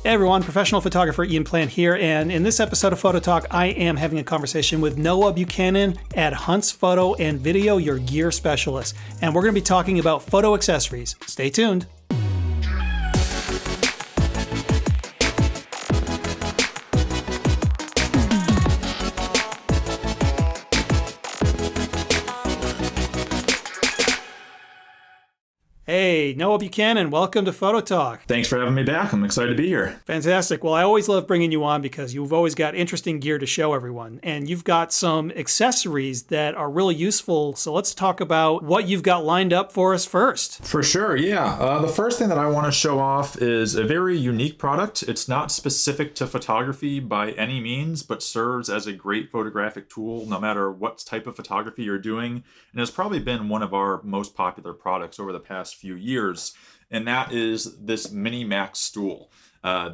Hey everyone, professional photographer Ian Plant here, and in this episode of Photo Talk, I am having a conversation with Noah Buchanan at Hunt's Photo and Video, your gear specialist, and we're going to be talking about photo accessories. Stay tuned. Hey, Noah Buchanan, welcome to Photo Talk. Thanks for having me back. I'm excited to be here. Fantastic. Well, I always love bringing you on because you've always got interesting gear to show everyone. And you've got some accessories that are really useful. So let's talk about what you've got lined up for us first. For sure, yeah. The first thing that I want to show off is a very unique product. It's not specific to photography by any means, but serves as a great photographic tool no matter what type of photography you're doing. And has probably been one of our most popular products over the past few years, and that is this MiniMax Stool.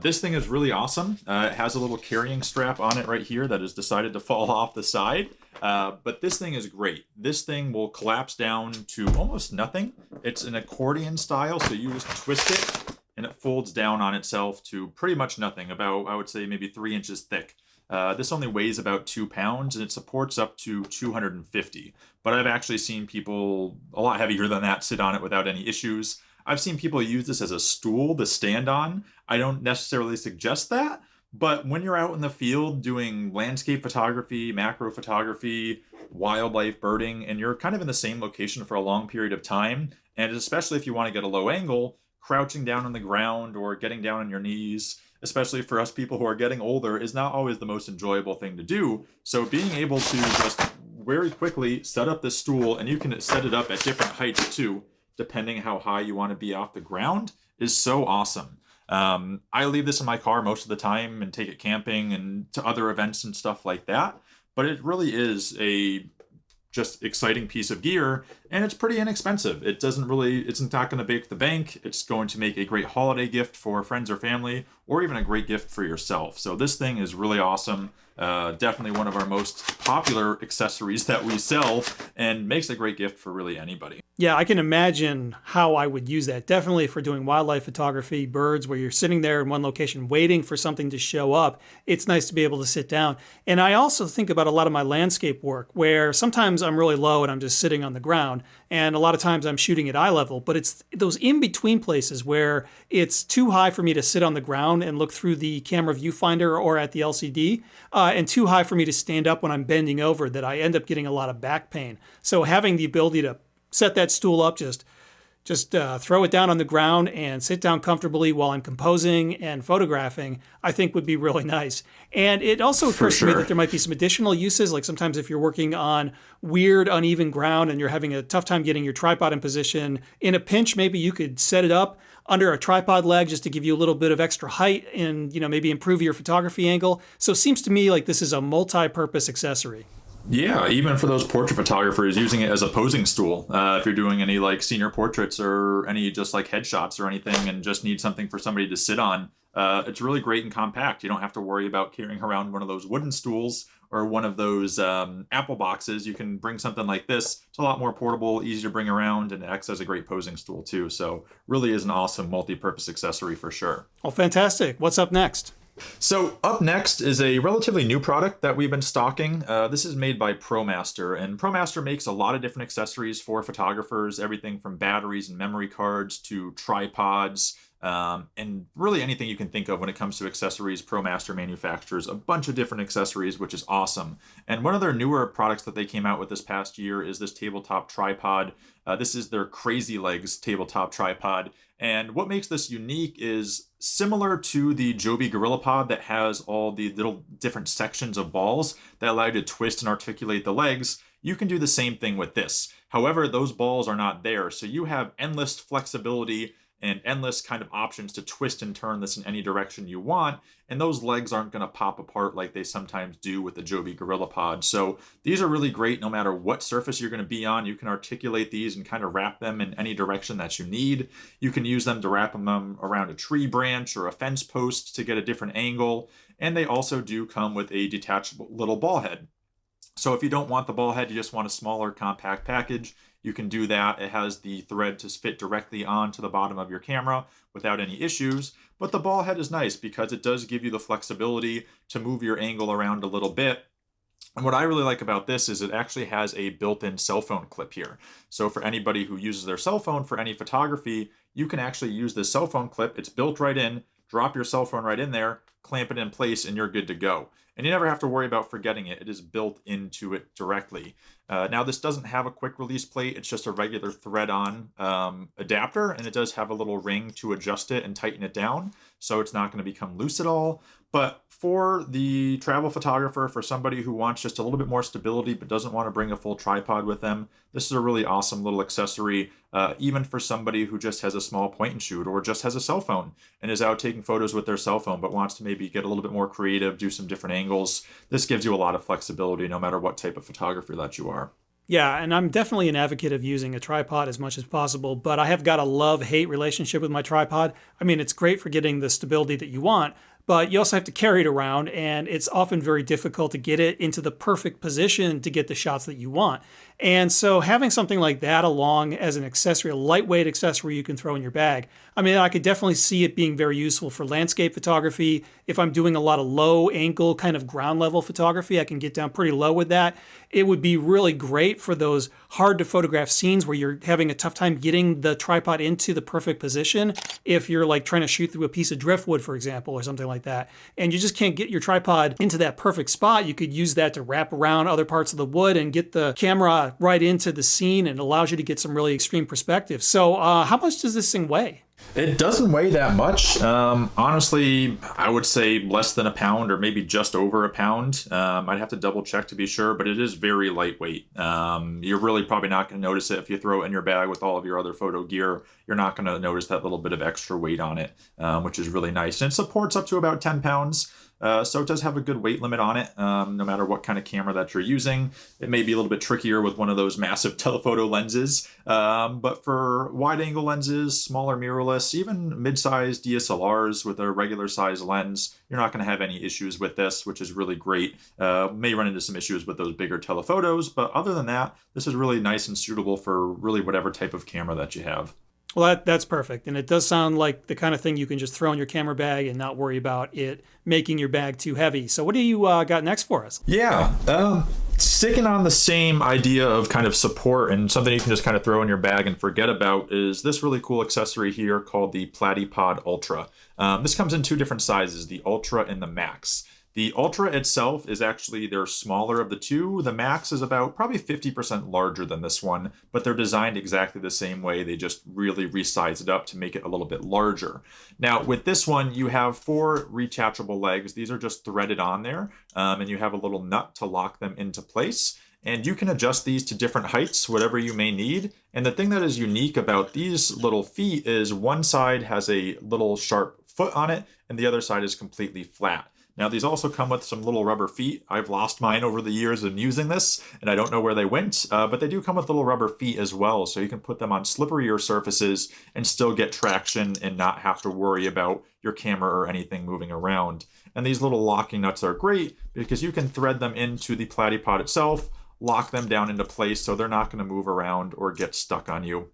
This thing is really awesome. It has a little carrying strap on it right here that has decided to fall off the side, but this thing is great. This thing will collapse down to almost nothing. It's an accordion style, so you just twist it and it folds down on itself to pretty much nothing, about, I would say, maybe 3 inches thick. This only weighs about 2 pounds and it supports up to 250. But I've actually seen people a lot heavier than that sit on it without any issues. I've seen people use this as a stool to stand on. I don't necessarily suggest that, but when you're out in the field doing landscape photography, macro photography, wildlife, birding, and you're kind of in the same location for a long period of time, and especially if you want to get a low angle, crouching down on the ground or getting down on your knees, especially for us people who are getting older, is not always the most enjoyable thing to do. So being able to just very quickly set up this stool, and you can set it up at different heights too, depending how high you want to be off the ground, is so awesome. I leave this in my car most of the time and take it camping and to other events and stuff like that. But it really is a just exciting piece of gear, and it's pretty inexpensive. It's not going to break the bank. It's going to make a great holiday gift for friends or family, or even a great gift for yourself. So this thing is really awesome. Definitely one of our most popular accessories that we sell, and makes a great gift for really anybody. Yeah, I can imagine how I would use that. Definitely for doing wildlife photography, birds, where you're sitting there in one location waiting for something to show up. It's nice to be able to sit down. And I also think about a lot of my landscape work where sometimes I'm really low and I'm just sitting on the ground. And a lot of times I'm shooting at eye level, but it's those in-between places where it's too high for me to sit on the ground and look through the camera viewfinder or at the LCD, and too high for me to stand up when I'm bending over, that I end up getting a lot of back pain. So having the ability to set that stool up, just throw it down on the ground and sit down comfortably while I'm composing and photographing, I think would be really nice. And it also occurs to me that there might be some additional uses, like sometimes if you're working on weird, uneven ground and you're having a tough time getting your tripod in position, in a pinch, maybe you could set it up under a tripod leg just to give you a little bit of extra height and, maybe improve your photography angle. So it seems to me like this is a multi-purpose accessory. Yeah, even for those portrait photographers, using it as a posing stool. If you're doing any like senior portraits or any just like headshots or anything and just need something for somebody to sit on, it's really great and compact. You don't have to worry about carrying around one of those wooden stools or one of those Apple boxes. You can bring something like this. It's a lot more portable, easy to bring around, and it acts as a great posing stool too. So really is an awesome multi-purpose accessory for sure. Well, fantastic. What's up next? So up next is a relatively new product that we've been stocking. This is made by ProMaster, and ProMaster makes a lot of different accessories for photographers, everything from batteries and memory cards to tripods, and really anything you can think of when it comes to accessories. ProMaster manufactures a bunch of different accessories, which is awesome. And one of their newer products that they came out with this past year is this tabletop tripod. This is their Crazy Legs tabletop tripod. And what makes this unique is similar to the Joby GorillaPod that has all the little different sections of balls that allow you to twist and articulate the legs. You can do the same thing with this. However, those balls are not there, so you have endless flexibility and endless kind of options to twist and turn this in any direction you want, and those legs aren't going to pop apart like they sometimes do with the Joby GorillaPod. So these are really great no matter what surface you're going to be on. You can articulate these and kind of wrap them in any direction that you need. You can use them to wrap them around a tree branch or a fence post to get a different angle, and they also do come with a detachable little ball head. So if you don't want the ball head, you just want a smaller compact package, you can do that. It has the thread to fit directly onto the bottom of your camera without any issues. But the ball head is nice because it does give you the flexibility to move your angle around a little bit. And what I really like about this is it actually has a built-in cell phone clip here. So for anybody who uses their cell phone for any photography, you can actually use this cell phone clip. It's built right in, drop your cell phone right in there, clamp it in place, and you're good to go. And you never have to worry about forgetting it. It is built into it directly. Now, this doesn't have a quick release plate. It's just a regular thread-on adapter, and it does have a little ring to adjust it and tighten it down, so it's not going to become loose at all. But for the travel photographer, for somebody who wants just a little bit more stability but doesn't want to bring a full tripod with them, this is a really awesome little accessory, even for somebody who just has a small point and shoot or just has a cell phone and is out taking photos with their cell phone but wants to maybe get a little bit more creative, do some different angles. This gives you a lot of flexibility no matter what type of photographer that you are. Yeah, and I'm definitely an advocate of using a tripod as much as possible, but I have got a love-hate relationship with my tripod. I mean, it's great for getting the stability that you want, but you also have to carry it around, and it's often very difficult to get it into the perfect position to get the shots that you want. And so having something like that along as an accessory, a lightweight accessory you can throw in your bag, I mean, I could definitely see it being very useful for landscape photography. If I'm doing a lot of low angle kind of ground level photography, I can get down pretty low with that. It would be really great for those hard to photograph scenes where you're having a tough time getting the tripod into the perfect position. If you're like trying to shoot through a piece of driftwood, for example, or something like that, and you just can't get your tripod into that perfect spot, you could use that to wrap around other parts of the wood and get the camera right into the scene, and it allows you to get some really extreme perspective. So how much does this thing weigh? It doesn't weigh that much. Honestly, I would say less than a pound or maybe just over a pound. I'd have to double check to be sure, but it is very lightweight. You're really probably not going to notice it if you throw it in your bag with all of your other photo gear. You're not going to notice that little bit of extra weight on it, which is really nice. And it supports up to about 10 pounds. So it does have a good weight limit on it, no matter what kind of camera that you're using. It may be a little bit trickier with one of those massive telephoto lenses, but for wide angle lenses, smaller mirrorless, even mid-sized DSLRs with a regular size lens, you're not going to have any issues with this, which is really great. May run into some issues with those bigger telephotos, but other than that, this is really nice and suitable for really whatever type of camera that you have. Well, that's perfect. And it does sound like the kind of thing you can just throw in your camera bag and not worry about it making your bag too heavy. So what do you got next for us? Yeah, sticking on the same idea of kind of support and something you can just kind of throw in your bag and forget about is this really cool accessory here called the Platypod Ultra. This comes in two different sizes, the Ultra and the Max. The Ultra itself is actually their smaller of the two. The Max is about probably 50% larger than this one, but they're designed exactly the same way. They just really resized it up to make it a little bit larger. Now, with this one, you have 4 reattachable legs. These are just threaded on there, and you have a little nut to lock them into place. And you can adjust these to different heights, whatever you may need. And the thing that is unique about these little feet is one side has a little sharp foot on it, and the other side is completely flat. Now, these also come with some little rubber feet. I've lost mine over the years of using this, and I don't know where they went, but they do come with little rubber feet as well, so you can put them on slipperier surfaces and still get traction and not have to worry about your camera or anything moving around. And these little locking nuts are great because you can thread them into the Platypod itself, lock them down into place so they're not going to move around or get stuck on you.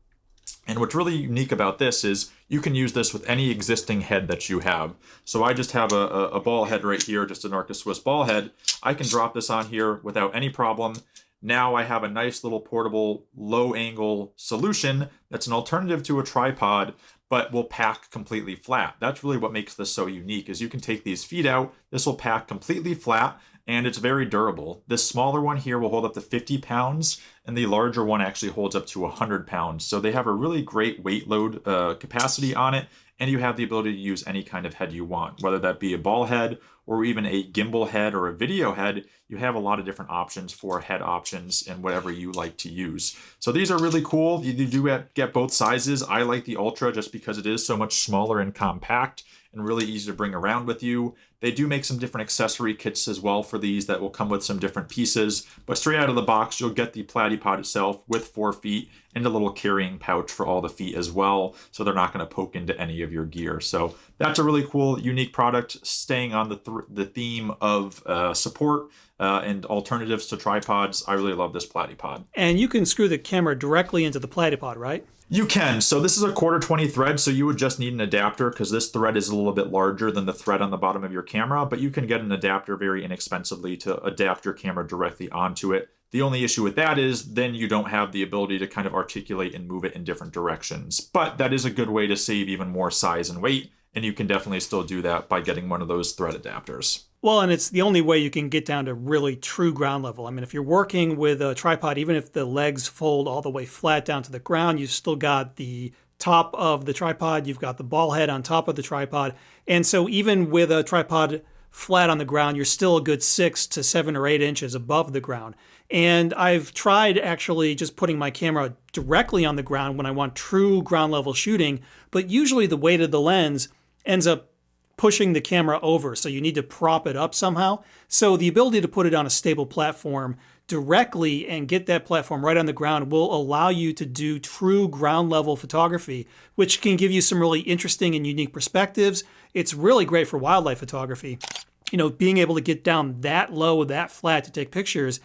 And what's really unique about this is you can use this with any existing head that you have. So I just have a ball head right here, just an Arca Swiss ball head. I can drop this on here without any problem. Now I have a nice little portable low angle solution that's an alternative to a tripod, but will pack completely flat. That's really what makes this so unique is you can take these feet out, this will pack completely flat, and it's very durable. This smaller one here will hold up to 50 pounds, and the larger one actually holds up to 100 pounds. So they have a really great weight load capacity on it, and you have the ability to use any kind of head you want, whether that be a ball head or even a gimbal head or a video head. You have a lot of different options for head options and whatever you like to use. So these are really cool. You do get both sizes. I like the Ultra just because it is so much smaller and compact and really easy to bring around with you. They do make some different accessory kits as well for these that will come with some different pieces, but straight out of the box, you'll get the Platypod itself with 4 feet, and a little carrying pouch for all the feet as well, so they're not going to poke into any of your gear. So that's a really cool, unique product, staying on the theme of support and alternatives to tripods. I really love this Platypod. And you can screw the camera directly into the Platypod, right? You can. So this is a 1/4 thread, so you would just need an adapter because this thread is a little bit larger than the thread on the bottom of your camera, but you can get an adapter very inexpensively to adapt your camera directly onto it. The only issue with that is then you don't have the ability to kind of articulate and move it in different directions. But that is a good way to save even more size and weight, and you can definitely still do that by getting one of those thread adapters. Well, and it's the only way you can get down to really true ground level. I mean, if you're working with a tripod, even if the legs fold all the way flat down to the ground, you've still got the top of the tripod, you've got the ball head on top of the tripod. And so even with a tripod flat on the ground, you're still a good 6 to 7 or 8 inches above the ground. And I've tried actually just putting my camera directly on the ground when I want true ground level shooting, but usually the weight of the lens ends up pushing the camera over, so you need to prop it up somehow. So the ability to put it on a stable platform directly and get that platform right on the ground will allow you to do true ground level photography, which can give you some really interesting and unique perspectives. It's really great for wildlife photography. You know, being able to get down that low, that flat to take pictures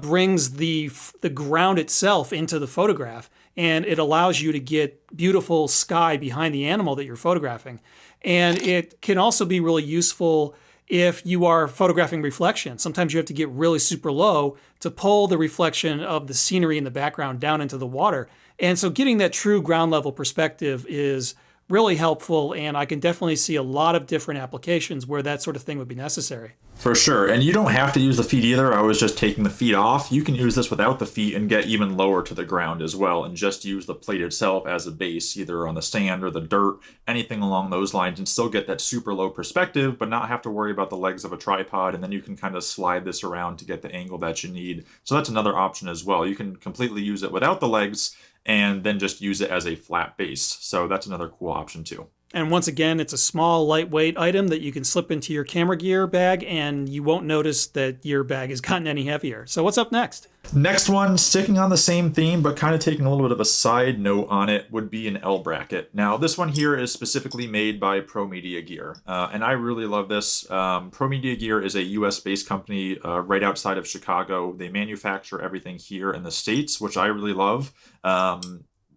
brings the ground itself into the photograph, and it allows you to get beautiful sky behind the animal that you're photographing. And it can also be really useful if you are photographing reflection. Sometimes you have to get really super low to pull the reflection of the scenery in the background down into the water. And so getting that true ground level perspective is really helpful, and I can definitely see a lot of different applications where that sort of thing would be necessary. For sure. And you don't have to use the feet either. I was just taking the feet off. You can use this without the feet and get even lower to the ground as well, and just use the plate itself as a base, either on the sand or the dirt, anything along those lines, and still get that super low perspective, but not have to worry about the legs of a tripod. And then you can kind of slide this around to get the angle that you need. So that's another option as well. You can completely use it without the legs and then just use it as a flat base. So that's another cool option too. And once again, it's a small, lightweight item that you can slip into your camera gear bag, and you won't notice that your bag has gotten any heavier. So what's up next? Next one, sticking on the same theme, but kind of taking a little bit of a side note on it, would be an L bracket. Now, this one here is specifically made by Pro Media Gear, and I really love this. Pro Media Gear is a US-based company right outside of Chicago. They manufacture everything here in the States, which I really love.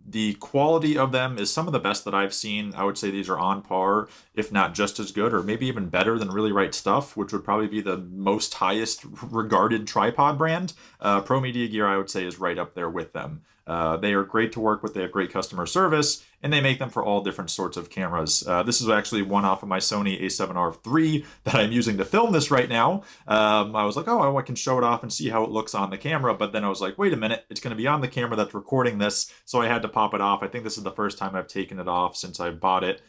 The quality of them is some of the best that I've seen. I would say these are on par, if not just as good, or maybe even better than Really Right Stuff, which would probably be the most highest regarded tripod brand. Pro Media Gear, I would say, is right up there with them. They are great to work with. They have great customer service, and they make them for all different sorts of cameras. This is actually one off of my Sony a7R III that I'm using to film this right now. I was like, oh, I can show it off and see how it looks on the camera, but then I was like, wait a minute, it's going to be on the camera that's recording this, so I had to pop it off. I think this is the first time I've taken it off since I bought it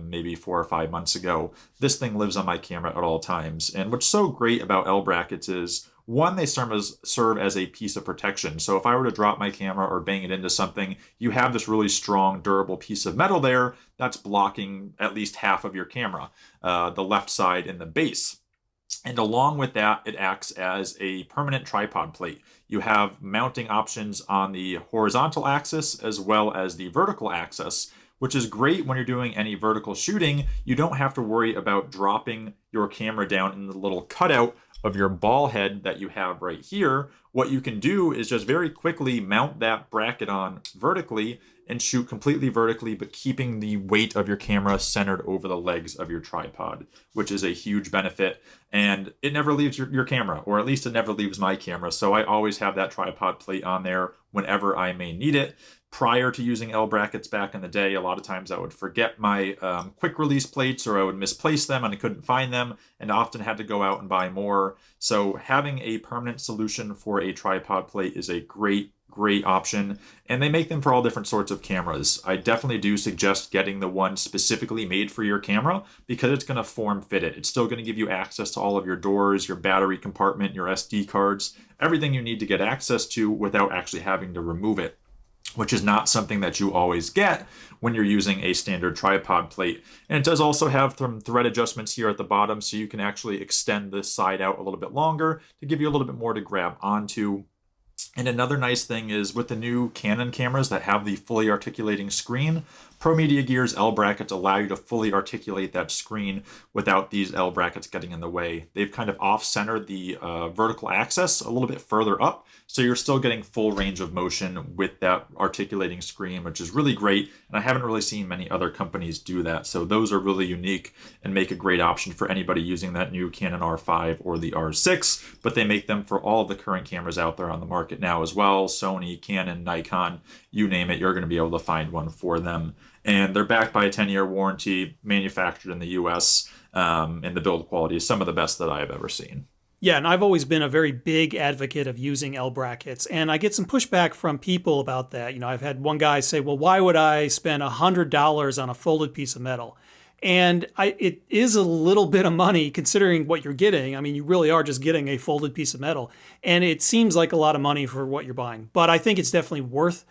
maybe 4 or 5 months ago. This thing lives on my camera at all times, and what's so great about L brackets is, one, they serve as a piece of protection. So if I were to drop my camera or bang it into something, you have this really strong, durable piece of metal there that's blocking at least half of your camera, the left side and the base. And along with that, it acts as a permanent tripod plate. You have mounting options on the horizontal axis as well as the vertical axis, which is great when you're doing any vertical shooting. You don't have to worry about dropping your camera down in the little cutout of your ball head that you have right here. What you can do is just very quickly mount that bracket on vertically and shoot completely vertically, but keeping the weight of your camera centered over the legs of your tripod, which is a huge benefit. And it never leaves your camera, or at least it never leaves my camera. So I always have that tripod plate on there whenever I may need it. Prior to using L brackets back in the day, a lot of times I would forget my quick release plates, or I would misplace them and I couldn't find them, and often had to go out and buy more. So having a permanent solution for a tripod plate is a great option, and they make them for all different sorts of cameras. I definitely do suggest getting the one specifically made for your camera, because it's going to form fit it. It's still going to give you access to all of your doors, your battery compartment, your SD cards, everything you need to get access to without actually having to remove it, which is not something that you always get when you're using a standard tripod plate. And it does also have some thread adjustments here at the bottom, so you can actually extend this side out a little bit longer to give you a little bit more to grab onto. And another nice thing is with the new Canon cameras that have the fully articulating screen, Pro Media Gear's L brackets allow you to fully articulate that screen without these L brackets getting in the way. They've kind of off-centered the vertical axis a little bit further up, so you're still getting full range of motion with that articulating screen, which is really great. And I haven't really seen many other companies do that, so those are really unique and make a great option for anybody using that new Canon R5 or the R6. But they make them for all of the current cameras out there on the market now as well. Sony, Canon, Nikon, you name it, you're going to be able to find one for them. And they're backed by a 10-year warranty, manufactured in the US, and the build quality is some of the best that I have ever seen. Yeah, and I've always been a very big advocate of using L brackets, and I get some pushback from people about that. I've had one guy say, well, why would I spend $100 on a folded piece of metal? And it is a little bit of money considering what you're getting. I mean, you really are just getting a folded piece of metal, and it seems like a lot of money for what you're buying. But I think it's definitely worth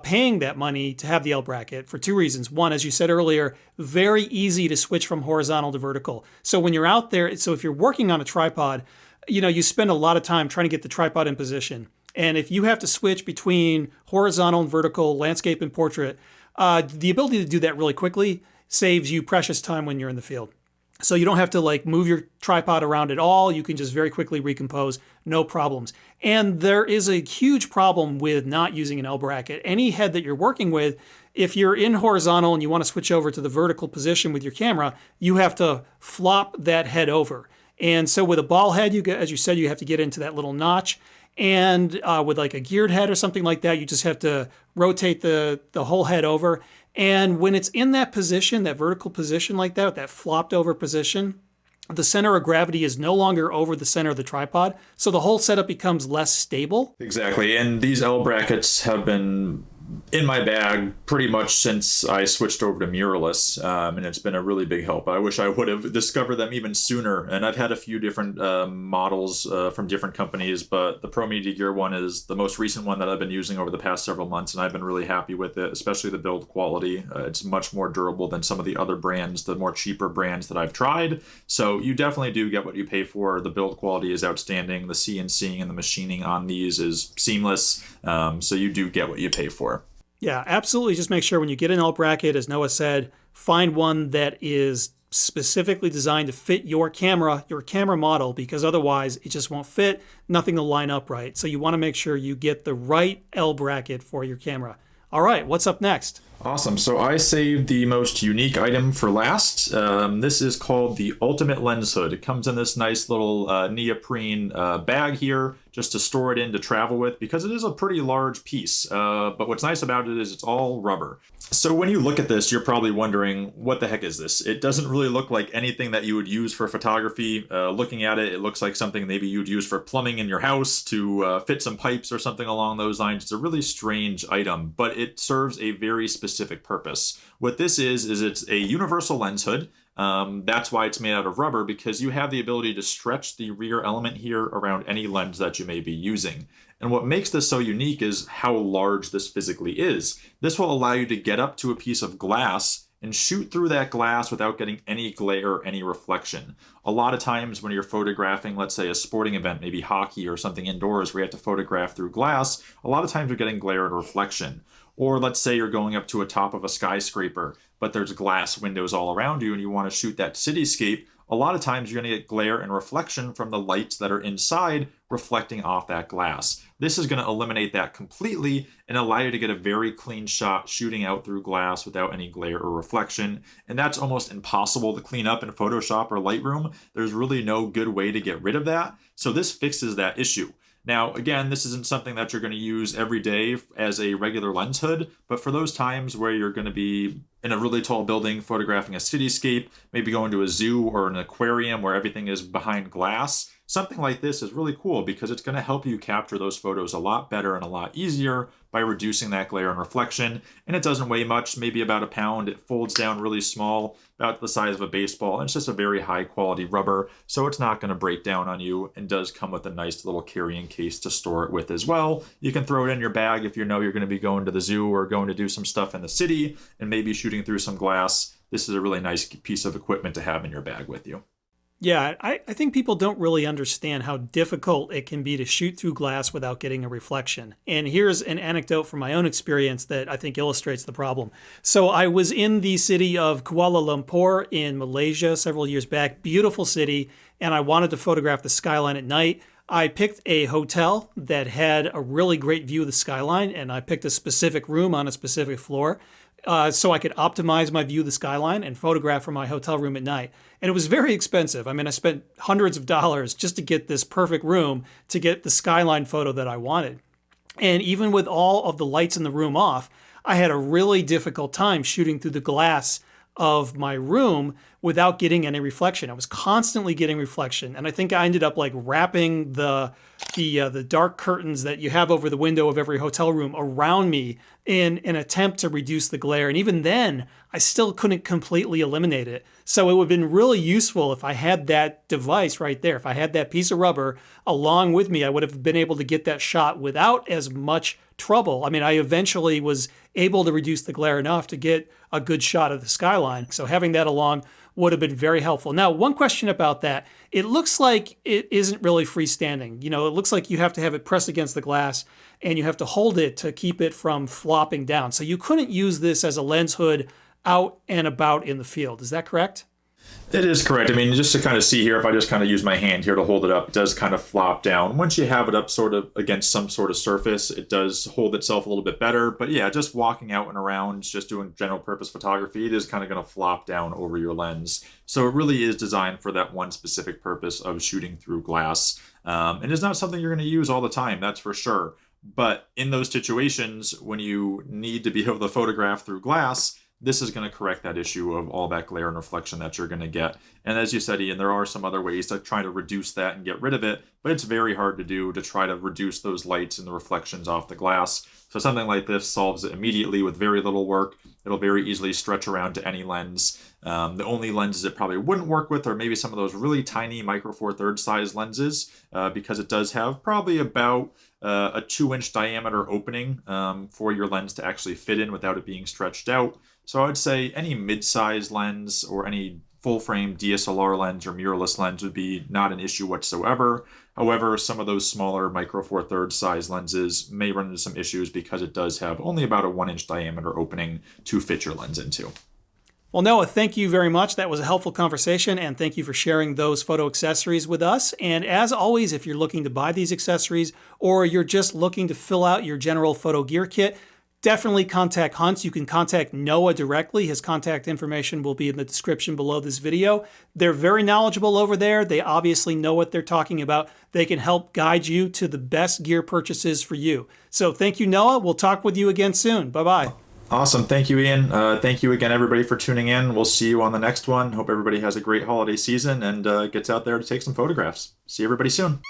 paying that money to have the L bracket for two reasons. One, as you said earlier, very easy to switch from horizontal to vertical. So when you're out there, so if you're working on a tripod, you spend a lot of time trying to get the tripod in position. And if you have to switch between horizontal and vertical, landscape and portrait, the ability to do that really quickly saves you precious time when you're in the field. So you don't have to move your tripod around at all. You can just very quickly recompose, no problems. And there is a huge problem with not using an L bracket. Any head that you're working with, if you're in horizontal and you want to switch over to the vertical position with your camera, you have to flop that head over. And so with a ball head, as you said, you have to get into that little notch. And with a geared head or something like that, you just have to rotate the whole head over. And when it's in that position, that vertical position like that flopped over position, the center of gravity is no longer over the center of the tripod. So the whole setup becomes less stable. Exactly. And these L brackets have been in my bag pretty much since I switched over to mirrorless, and it's been a really big help. I wish I would have discovered them even sooner. And I've had a few different models from different companies, but the Pro Media Gear one is the most recent one that I've been using over the past several months, and I've been really happy with it, especially the build quality. It's much more durable than some of the other brands, the more cheaper brands that I've tried. So you definitely do get what you pay for. The build quality is outstanding. The CNCing and the machining on these is seamless. So you do get what you pay for. Yeah, absolutely. Just make sure when you get an L bracket, as Noah said, find one that is specifically designed to fit your camera model, because otherwise it just won't fit. Nothing will line up right. So you want to make sure you get the right L bracket for your camera. All right, what's up next? Awesome. So I saved the most unique item for last. This is called the Ultimate Lens Hood. It comes in this nice little neoprene bag here, just to store it in to travel with, because it is a pretty large piece. But what's nice about it is it's all rubber. So when you look at this, you're probably wondering, what the heck is this? It doesn't really look like anything that you would use for photography. Looking at it, it looks like something maybe you'd use for plumbing in your house to fit some pipes or something along those lines. It's a really strange item, but it serves a very specific purpose. What this is it's a universal lens hood. That's why it's made out of rubber, because you have the ability to stretch the rear element here around any lens that you may be using. And what makes this so unique is how large this physically is. This will allow you to get up to a piece of glass and shoot through that glass without getting any glare or any reflection. A lot of times when you're photographing, let's say a sporting event, maybe hockey or something indoors where you have to photograph through glass, a lot of times you're getting glare and reflection. Or let's say you're going up to a top of a skyscraper, but there's glass windows all around you and you want to shoot that cityscape. A lot of times you're going to get glare and reflection from the lights that are inside reflecting off that glass. This is going to eliminate that completely and allow you to get a very clean shot shooting out through glass without any glare or reflection. And that's almost impossible to clean up in Photoshop or Lightroom. There's really no good way to get rid of that. So this fixes that issue. Now, again, this isn't something that you're going to use every day as a regular lens hood, but for those times where you're going to be in a really tall building photographing a cityscape, maybe going to a zoo or an aquarium where everything is behind glass, something like this is really cool because it's going to help you capture those photos a lot better and a lot easier by reducing that glare and reflection. And it doesn't weigh much, maybe about a pound. It folds down really small, about the size of a baseball. And it's just a very high quality rubber, so it's not going to break down on you, and does come with a nice little carrying case to store it with as well. You can throw it in your bag if you know you're going to be going to the zoo or going to do some stuff in the city and maybe shooting through some glass. This is a really nice piece of equipment to have in your bag with you. Yeah, I think people don't really understand how difficult it can be to shoot through glass without getting a reflection. And here's an anecdote from my own experience that I think illustrates the problem. So I was in the city of Kuala Lumpur in Malaysia several years back, beautiful city, and I wanted to photograph the skyline at night. I picked a hotel that had a really great view of the skyline, and I picked a specific room on a specific floor so I could optimize my view of the skyline and photograph from my hotel room at night. And it was very expensive. I mean, I spent hundreds of dollars just to get this perfect room to get the skyline photo that I wanted. And even with all of the lights in the room off, I had a really difficult time shooting through the glass of my room without getting any reflection. I was constantly getting reflection, and I think I ended up like wrapping the dark curtains that you have over the window of every hotel room around me in an attempt to reduce the glare. And even then, I still couldn't completely eliminate it. So it would have been really useful if I had that device right there. If I had that piece of rubber along with me, I would have been able to get that shot without as much trouble. I mean, I eventually was able to reduce the glare enough to get a good shot of the skyline. So having that along would have been very helpful. Now, one question about that. It looks like it isn't really freestanding. You know, it looks like you have to have it pressed against the glass and you have to hold it to keep it from flopping down. So you couldn't use this as a lens hood out and about in the field. Is that correct? It is correct. I mean, just to kind of see here, if I just kind of use my hand here to hold it up, it does kind of flop down. Once you have it up sort of against some sort of surface, it does hold itself a little bit better. But yeah, just walking out and around, just doing general purpose photography, it is kind of going to flop down over your lens. So it really is designed for that one specific purpose of shooting through glass. And it's not something you're going to use all the time, that's for sure. But in those situations, when you need to be able to photograph through glass, this is going to correct that issue of all that glare and reflection that you're going to get. And as you said, Ian, there are some other ways to try to reduce that and get rid of it, but it's very hard to do to try to reduce those lights and the reflections off the glass. So something like this solves it immediately with very little work. It'll very easily stretch around to any lens. The only lenses it probably wouldn't work with are maybe some of those really tiny micro four thirds size lenses, because it does have probably about a 2-inch diameter opening for your lens to actually fit in without it being stretched out. So I would say any mid-size lens or any full-frame DSLR lens or mirrorless lens would be not an issue whatsoever. However, some of those smaller micro four thirds size lenses may run into some issues because it does have only about a 1-inch diameter opening to fit your lens into. Well, Noah, thank you very much. That was a helpful conversation, and thank you for sharing those photo accessories with us. And as always, if you're looking to buy these accessories or you're just looking to fill out your general photo gear kit, definitely contact Hunts. You can contact Noah directly. His contact information will be in the description below this video. They're very knowledgeable over there. They obviously know what they're talking about. They can help guide you to the best gear purchases for you. So thank you, Noah. We'll talk with you again soon. Bye-bye. Awesome. Thank you, Ian. Thank you again, everybody, for tuning in. We'll see you on the next one. Hope everybody has a great holiday season and gets out there to take some photographs. See everybody soon.